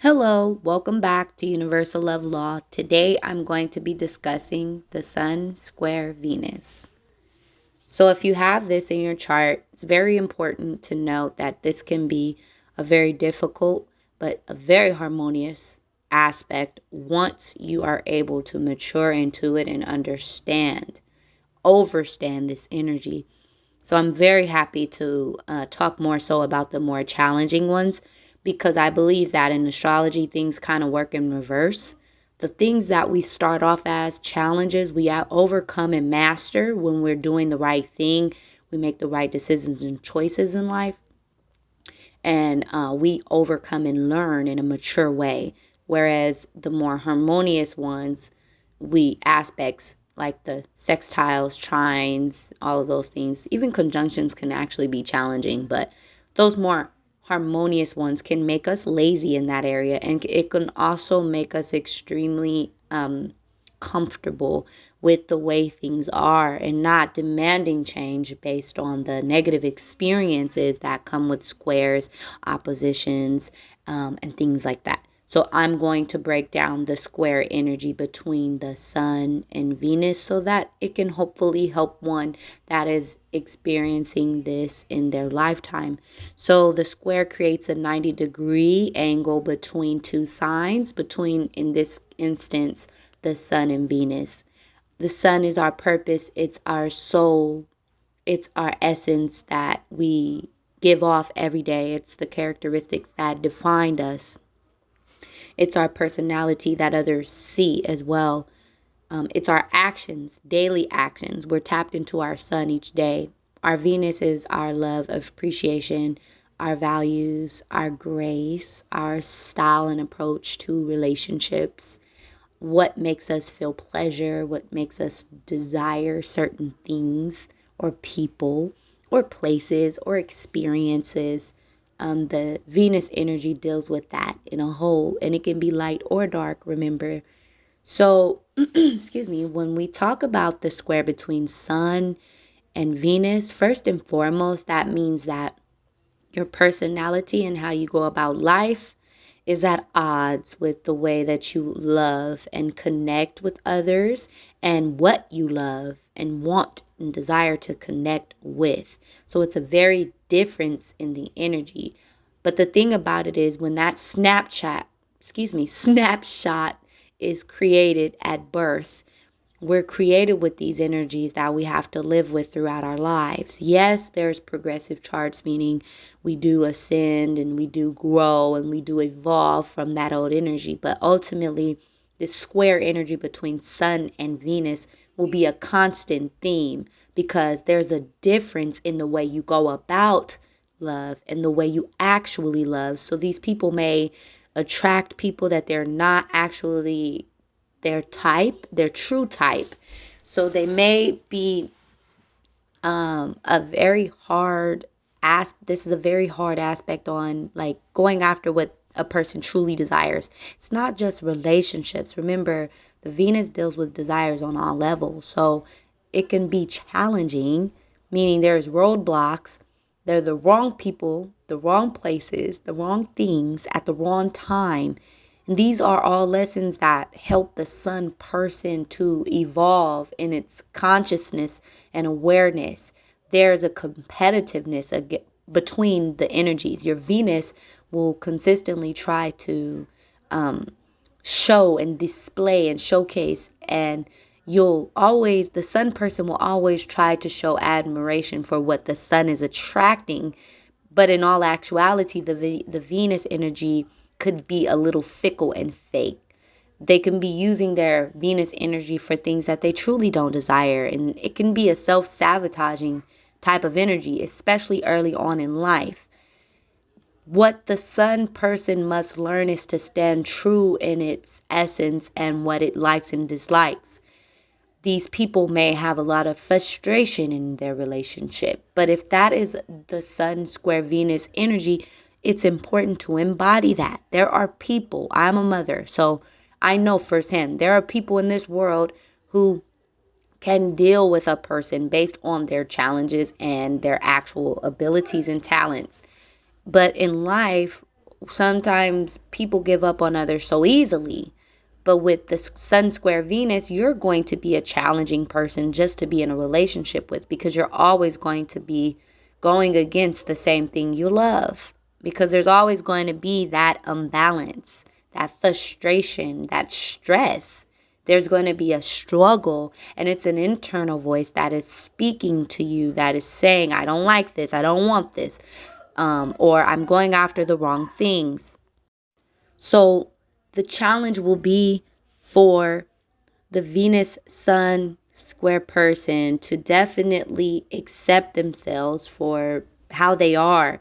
Hello, welcome back to Universal Love Law. Today I'm going to be discussing the Sun square Venus. So, if you have this in your chart, it's very important to note that this can be a very difficult but a very harmonious aspect once you are able to mature into it and overstand this energy. So I'm very happy to talk more so about the more challenging ones because I believe that in astrology, things kind of work in reverse. The things that we start off as challenges, we overcome and master when we're doing the right thing. We make the right decisions and choices in life, and we overcome and learn in a mature way. Whereas the more harmonious ones, we aspects like the sextiles, trines, all of those things, even conjunctions can actually be challenging, but those more harmonious ones can make us lazy in that area, and it can also make us extremely comfortable with the way things are and not demanding change based on the negative experiences that come with squares, oppositions, and things like that. So I'm going to break down the square energy between the Sun and Venus so that it can hopefully help one that is experiencing this in their lifetime. So the square creates a 90-degree angle between two signs, between, in this instance, the Sun and Venus. The Sun is our purpose, it's our soul, it's our essence that we give off every day. It's the characteristics that defined us. It's our personality that others see as well. It's our actions, daily actions. We're tapped into our sun each day. Our Venus is our love of appreciation, our values, our grace, our style and approach to relationships, what makes us feel pleasure, what makes us desire certain things or people or places or experiences. The Venus energy deals with that in a whole, and it can be light or dark, remember. So, excuse me, when we talk about the square between Sun and Venus, first and foremost, that means that your personality and how you go about life is at odds with the way that you love and connect with others and what you love and want and desire to connect with. So it's a very difference in the energy. But the thing about it is when that snapshot is created at birth, we're created with these energies that we have to live with throughout our lives. Yes, there's progressive charts, meaning we do ascend and we do grow and we do evolve from that old energy. But ultimately, this square energy between Sun and Venus will be a constant theme because there's a difference in the way you go about love and the way you actually love. So these people may attract people that they're not actually their type, their true type. So they may be a very hard this is a very hard aspect on like going after what a person truly desires. It's not just relationships. Remember, the Venus deals with desires on all levels. So it can be challenging, meaning there's roadblocks. They're the wrong people, the wrong places, the wrong things at the wrong time. And these are all lessons that help the Sun person to evolve in its consciousness and awareness. There's a competitiveness between the energies. Your Venus will consistently try to show and display and showcase, and the Sun person will always try to show admiration for what the Sun is attracting. But in all actuality, the Venus energy could be a little fickle and fake. They can be using their Venus energy for things that they truly don't desire. And it can be a self-sabotaging type of energy, especially early on in life. What the Sun person must learn is to stand true in its essence and what it likes and dislikes. These people may have a lot of frustration in their relationship, but if that is the Sun square Venus energy, it's important to embody that. There are people, I'm a mother, so I know firsthand, there are people in this world who can deal with a person based on their challenges and their actual abilities and talents. But in life, sometimes people give up on others so easily. But with the Sun square Venus, you're going to be a challenging person just to be in a relationship with, because you're always going to be going against the same thing you love. Because there's always going to be that imbalance, that frustration, that stress. There's going to be a struggle, and it's an internal voice that is speaking to you, that is saying, I don't like this, I don't want this, or I'm going after the wrong things. So the challenge will be for the Venus Sun square person to definitely accept themselves for how they are.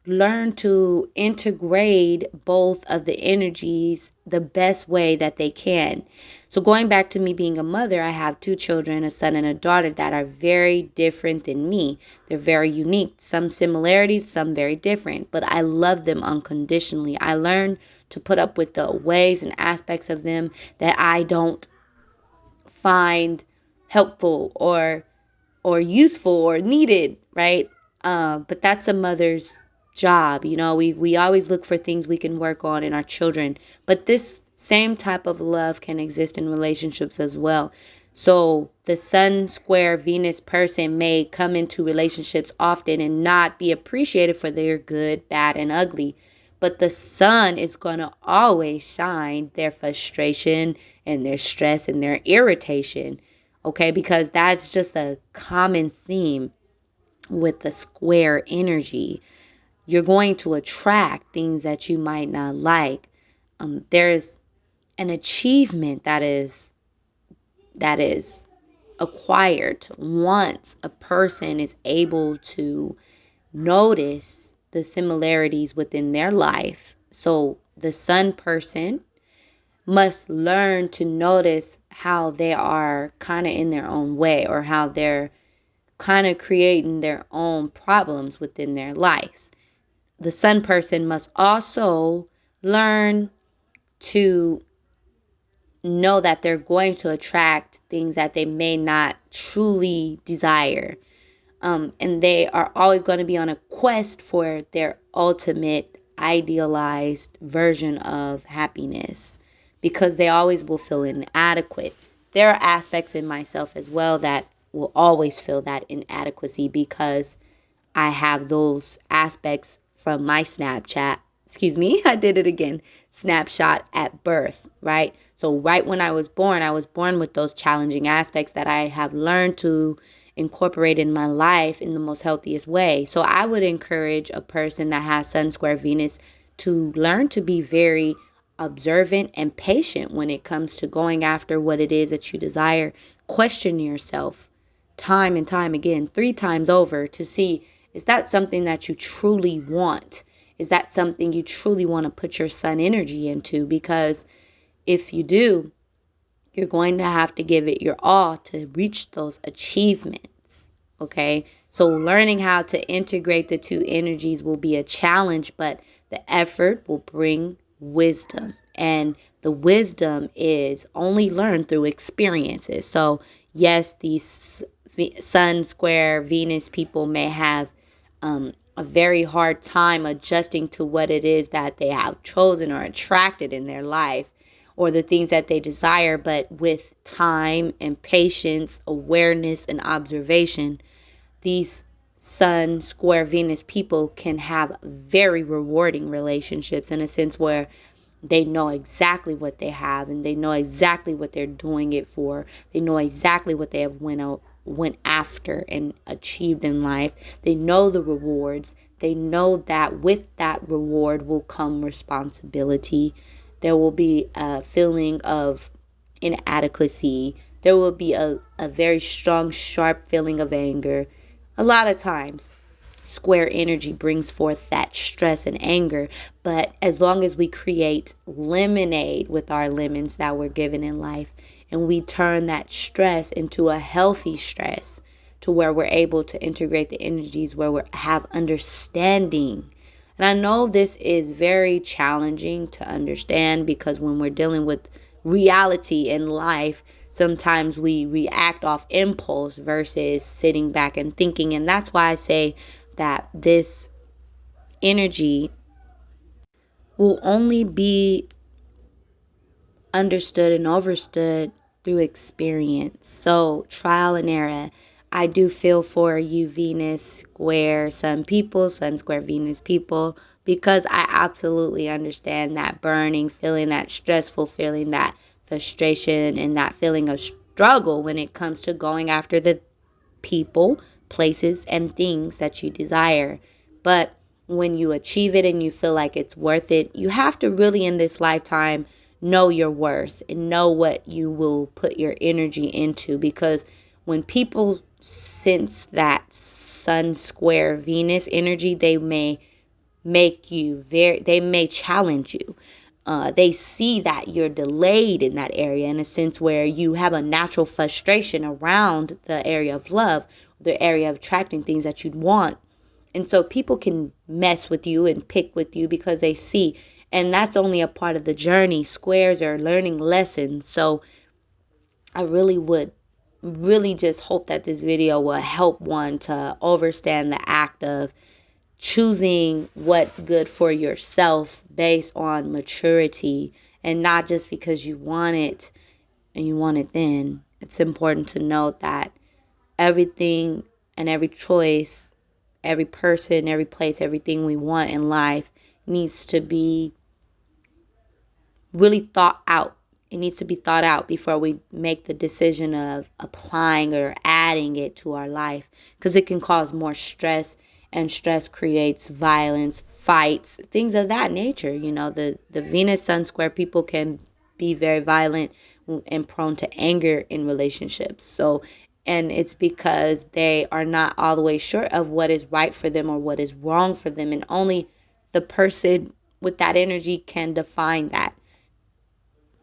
Learn to integrate both of the energies the best way that they can. So going back to me being a mother, I have two children, a son and a daughter, that are very different than me. They're very unique. Some similarities, some very different, but I love them unconditionally. I learned to put up with the ways and aspects of them that I don't find helpful or useful or needed, right? But that's a mother's job. We always look for things we can work on in our children, but this same type of love can exist in relationships as well. So the Sun square Venus person may come into relationships often and not be appreciated for their good, bad, and ugly. But the sun is going to always shine their frustration and their stress and their irritation. Okay, because that's just a common theme with the square energy. You're going to attract things that you might not like. There's an achievement that is acquired once a person is able to notice the similarities within their life. So the sun person must learn to notice how they are kind of in their own way, or how they're kind of creating their own problems within their lives. The sun person must also learn to know that they're going to attract things that they may not truly desire. And they are always going to be on a quest for their ultimate idealized version of happiness, because they always will feel inadequate. There are aspects in myself as well that will always feel that inadequacy, because I have those aspects from my Snapchat. Excuse me, I did it again. Snapshot at birth, right? So right when I was born with those challenging aspects that I have learned to incorporate in my life in the most healthiest way. So I would encourage a person that has Sun square Venus to learn to be very observant and patient when it comes to going after what it is that you desire. Question yourself time and time again, 3 times over, to see, is that something that you truly want? Is that something you truly want to put your sun energy into? Because if you do, you're going to have to give it your all to reach those achievements. Okay? So learning how to integrate the two energies will be a challenge, but the effort will bring wisdom. And the wisdom is only learned through experiences. So yes, these Sun square Venus people may have a very hard time adjusting to what it is that they have chosen or attracted in their life, or the things that they desire. But with time and patience, awareness and observation, these Sun square Venus people can have very rewarding relationships, in a sense where they know exactly what they have, and they know exactly what they're doing it for. They know exactly what they have went after and achieved in life. They know the rewards. They know that with that reward will come responsibility. There will be a feeling of inadequacy. There will be a very strong, sharp feeling of anger. A lot of times, square energy brings forth that stress and anger. But as long as we create lemonade with our lemons that we're given in life, and we turn that stress into a healthy stress, to where we're able to integrate the energies, where we have understanding. And I know this is very challenging to understand, because when we're dealing with reality in life, sometimes we react off impulse versus sitting back and thinking. And that's why I say that this energy will only be understood and overstood through experience. So, trial and error. I do feel for you, Venus square Sun people, Sun square Venus people, because I absolutely understand that burning feeling, that stressful feeling, that frustration, and that feeling of struggle when it comes to going after the people, places, and things that you desire. But when you achieve it and you feel like it's worth it, you have to really in this lifetime know your worth and know what you will put your energy into. Because when people sense that Sun square Venus energy, they may they may challenge you. They see that you're delayed in that area in a sense where you have a natural frustration around the area of love, the area of attracting things that you'd want. And so people can mess with you and pick with you because they see. And that's only a part of the journey. Squares are learning lessons. So I really just hope that this video will help one to understand the act of choosing what's good for yourself based on maturity and not just because you want it and you want it then. It's important to note that everything and every choice, every person, every place, everything we want in life needs to be really thought out. It needs to be thought out before we make the decision of applying or adding it to our life because it can cause more stress, and stress creates violence, fights, things of that nature. You know, the Venus Sun square people can be very violent and prone to anger in relationships. So, and it's because they are not all the way sure of what is right for them or what is wrong for them. And only the person with that energy can define that.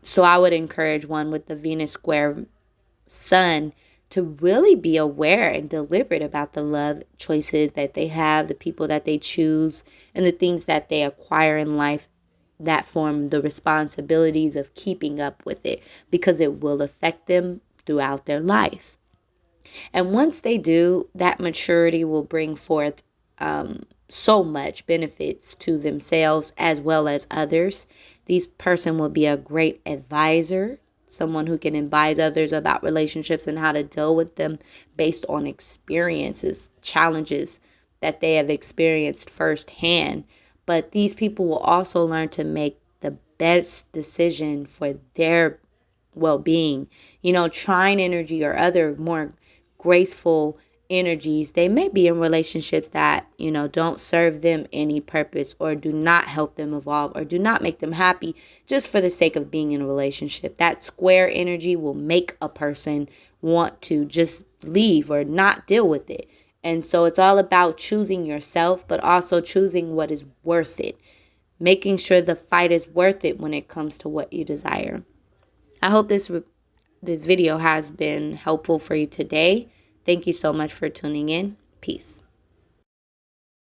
So I would encourage one with the Venus square Sun to really be aware and deliberate about the love choices that they have, the people that they choose, and the things that they acquire in life that form the responsibilities of keeping up with it because it will affect them throughout their life. And once they do, that maturity will bring forth so much benefits to themselves as well as others. This person will be a great advisor, someone who can advise others about relationships and how to deal with them based on experiences, challenges that they have experienced firsthand. But these people will also learn to make the best decision for their well being. You know, trine energy or other more graceful energies, they may be in relationships that, you know, don't serve them any purpose or do not help them evolve or do not make them happy just for the sake of being in a relationship. That square energy will make a person want to just leave or not deal with it. And so it's all about choosing yourself, but also choosing what is worth it, making sure the fight is worth it when it comes to what you desire. I hope this video has been helpful for you today. Thank you so much for tuning in. Peace.